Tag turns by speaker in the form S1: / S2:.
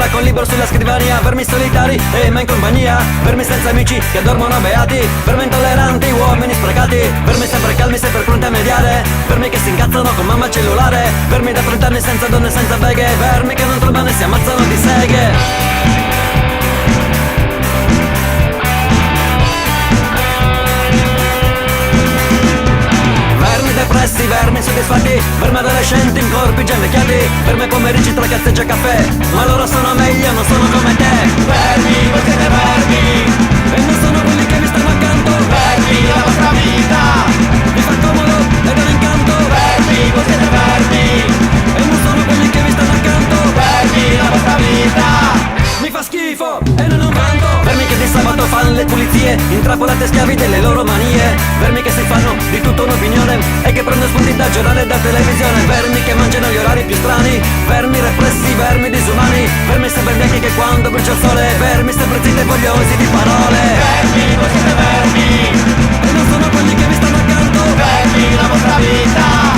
S1: sala con libro sulla scrivania, vermi solitari e mai in compagnia, vermi senza amici che dormono beati, vermi intolleranti, uomini sprecati, vermi sempre calmi, sempre pronti a mediare, vermi che si incazzano con mamma al cellulare, vermi da 30 anni senza donne, senza beghe, vermi che non trovano e si ammazzano di seghe. Depressi, vermi insoddisfatti, vermi adolescenti in corpi già invecchiati, vermi pomeriggi tra cazzeggi e caffè, ma loro sono meglio, non sono come te.
S2: Vermi, voi siete vermi,
S1: e non sono quelli che mi stanno accanto.
S2: vermi, la vostra vita
S1: mi fa comodo ed è un incanto.
S2: Vermi, voi siete vermi,
S1: e non sono quelli che mi stanno accanto.
S2: vermi, la vostra vita
S1: mi fa schifo e non ho vanto. Vermi che di sabato fanno le pulizie, intrappolate schiavi delle loro manie, vermi che si fanno di tutto un'opinione e che prendono spunti da giornale e da televisione, vermi che mangiano gli orari più strani, vermi repressi, vermi disumani, vermi sempre bianchi che quando brucia il sole, vermi sempre zitti e vogliosi di parole.
S2: Vermi, voi siete vermi,
S1: e non sono quelli che mi stanno accanto.
S2: vermi, la vostra vita